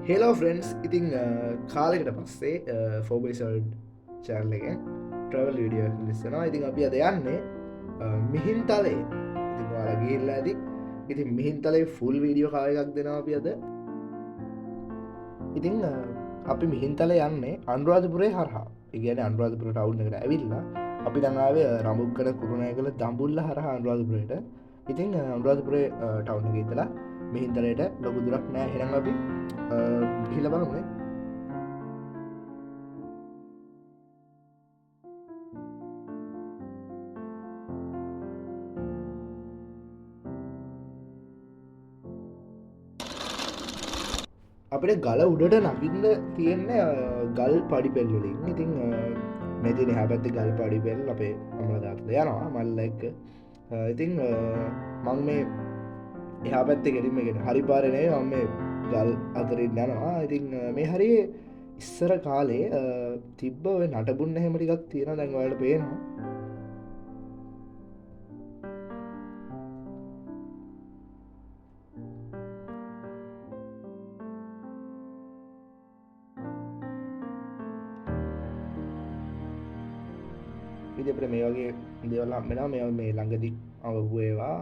hello friends ඉතිං කාලෙකට පස්සේ ෆෝබයිසල්ඩ් චැරල එක ට්‍රවල් විඩියෝ ලිස්සනවා ඉතින් අපි අද යන්නේ මිහින් තලේ ඉතින් වාලා ගිහිල්ලා ඇති ඉතින් මිහින් තලේ ෆුල් වීඩියෝ කාලයක් දෙනවා අපි අද ඉතිං අපි මිහින් තල යන්නේ අන්ුරාධපුරේ හරහා ඉගන අන්ුරාධපුර ටවුන් එකට ඇවිල්ලා අපි දඟාවේ රමුක්කන කුරුණය කළ දම්බුල්ල හරහා අන්ුරාධපුරයට ඉතින් අන්ුරාධපුරේ ටවුන් එක ඉතලා මිහින්තලයට ලොකු දුරක් නෑ හෙනම් අපි ගිහිල්ල බලමුණේ අපට ගල උඩට නගින්න තියෙන්න ගල් පඩි පෙල්ලලින් ඉතිං මෙතින හැපැත්ති ගල් පඩි පෙල් අපේ අමල දර්ද යනවා මල්ල එක්ක ඉතිං මං මේ එහා පැත්ත කෙරීමගෙන හරි පාරණය මම මේ ගල් අතරින් යනවා ඉතිං මේ හරියේ ඉස්සර කාලේ තිබ්බ නටබුන්න හෙමටිකක් තියෙන දැන්වලට පේනවා විදිපට මේ වගේ දෙවල් හම්බෙන මේ ළඟදි අවබුවේවා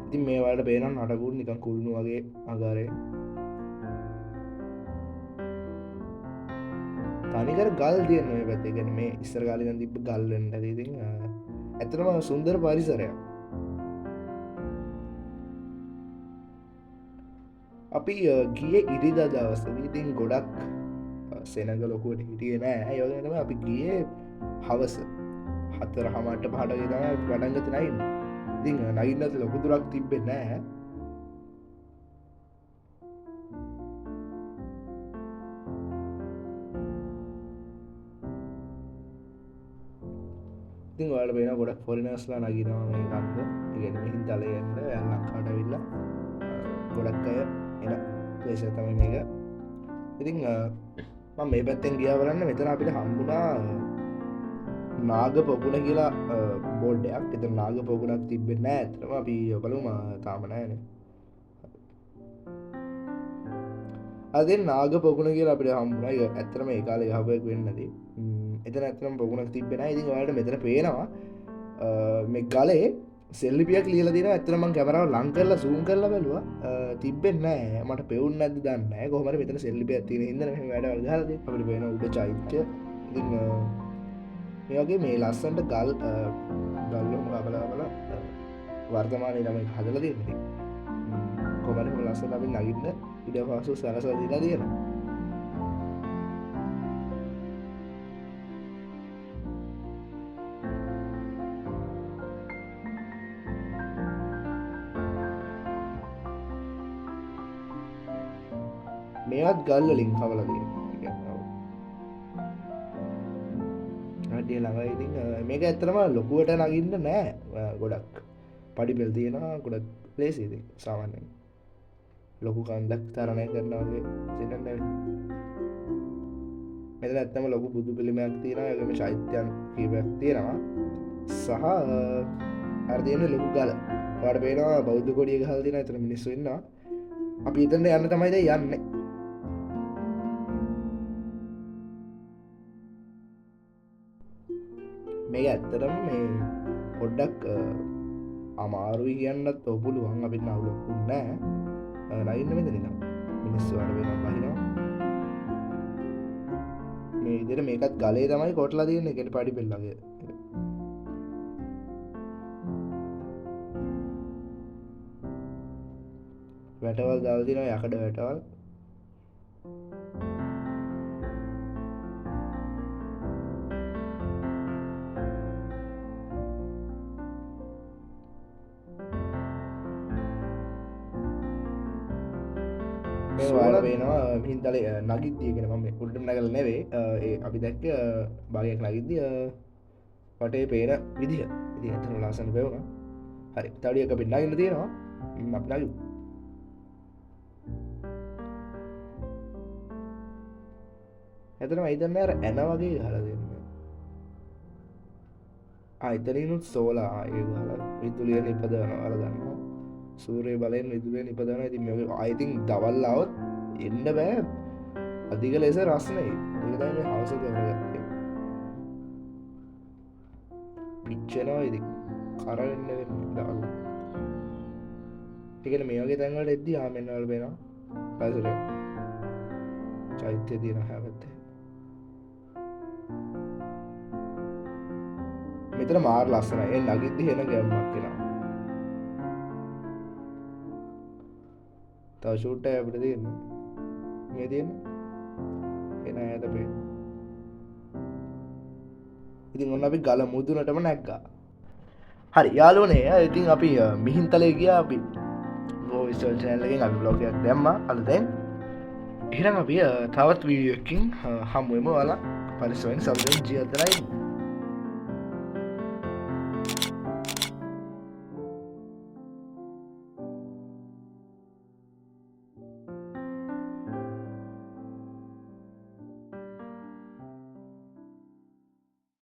ඉතින් මේවාට පේනම් නටකුල් නිකන් කුල්ුණු වගේ අගාරය තනිකර ගල් තියන මේ පැත්තේ ගැන මේ ඉස්සර කාලින තිබ ගල්ලට ති ඇතරම සුන්දර පරිසරයක් අපි ගිය ඉරිද දවස ඉතින් ගොඩක් සෙනග ලොකුවට හිටිය නෑ යෝගනම අපි ගිය හවස හත්තර හමට පහට ගෙතම පටන්ගත නයින් ඉතිං නගින්නත ලොකු දුරක් තිබ්බෙ නෑ ඉතින් වල පේන ගොඩක් ෆොරිනස්ලා නගිනවා මේ කන්ද ඉගෙන මිහින් තලයන්න ලංකාට විල්ලා ගොඩක් අය එන ලේෂ තම මේක ඉතිං මේ පැත්තෙන් ගිය බලන්න මෙතන අපිට හම්බුණා නාග පොකුණ කියලා බෝඩ්ඩයක් එත නාග පොකුණක් තිබෙන්න ඇතරම අපි ඔබලුම තාමනෑන අද නාග පොකුණ කියලා අපිට හම්බුණ ඇතරම ඒ කාල හබයක් වෙන්නදී එතන ඇතරම් පොකුණක් තිබෙන ඉතින් වාට මෙතන පේනවා මේ ගලේ සෙල්ලිපියක් ලියල දින ඇතරම කැමරාව ලංකරලා සූම් කරලා බැලවා තිබෙන්න මට පෙවුන් ඇද දන්න කොහමට මෙතන සෙල්ලිපිය තින ඉදන වැඩ ගහද අපට පේන උඩ චෛත්‍ය මේගේ මේ ලස්සන්ට ගල් ගල්ලුම් ලබලාබල වර්තමානය තමයි හදල දෙන්නේ කොමට ලස්සන අපි නගින්න ඉඩ පසු සැලස දිලා තියෙන මේත් ගල්ල ලින් කවල ටිය ළඟයි ඉතින් මේක ඇත්තරම ලොකුවට නගින්න නෑ ගොඩක් පඩි පෙල් තියෙනවා ගොඩක් ලේසිති සාමාන්‍යෙන් ලොකු කන්දක් තරණය කරනගේ සිටන්න මෙත ඇත්තම ලොකු බුදු පිළිමයක් තියෙන යගම චෛත්‍යයන් කීපයක් තියෙනවා සහ අර්දයන ලොකු ගල පාට පේනවා බෞද්ධ කොඩිය හල් දින ඇතර මිනිස්සු ඉන්න අපි ඉතන්න යන්න තමයිද යන්න මේ ඇත්තරම මේ පොඩ්ඩක් අමාරුයි කියන්නත් ඔපුළුවන් අපින්න අවුලොක්කුන් නෑ නයින්න මෙතනිනම් මිනිස්සුවට වෙන බහිනවා මේ ඉදිර මේකත් ගලේ තමයි කොටලා තියන්න එකට පඩි පෙල්ලගේ වැටවල් දල්දින යකඩ වැටවල් වාල පේනවා මිහින්තල නගිත්තියගෙන ම උඩට නැගල නෙවේ ඒ අපි දැක්ක භාගයක් නගිද්දිය පටේ පේන විදිහ ඉති ඇතන ලාසන පෙවුණ හරි තඩියක පිටනාගන්න තියෙනවා අපනගු ඇතන අයිතන්න ඇන වගේ හල දෙන්න අයිතනනුත් සෝලා ඒ හල විතුලිය නිපදවන අර දන්නවා සූරය බලෙන් විදුවෙන් ඉපදන ඇති මේ අයිතින් දවල්ලාවත් එන්න බෑ අධික ලෙස රස්නයි ඒකතයි මේ හවස කරගත්තේ පිච්චෙනවා ඉදි කරන්න වෙන්න දවල් ටිකට මේ වගේ තැන්වලට එද්දී ආමෙන්වල වෙනවා පැසුර චෛත්‍ය තියෙන හැවත්තේ මෙතන මාර ලස්සනයි ඒ නගිද්දි එන ගැම්මක් එනවා තව ෂූට් එකක් අපිට තියෙන්නේ මේ තියෙන්නේ එන ඈත පේන ඉතින් ඔන්න අපි ගල මුදුනටම නැග්ගා හරි යාළුවනේ ඉතින් අපි මිහින්තලේ ගියා අපි වොයිස් channel එකෙන් අපි vlog එකක් දැම්මා අද දැන් එහෙනම් අපි තවත් වීඩියෝ එකකින් හමු වෙමු ඔයාලා පරිස්සමෙන් සබ්ස්ක්‍රයිබ් ජීවිතයයි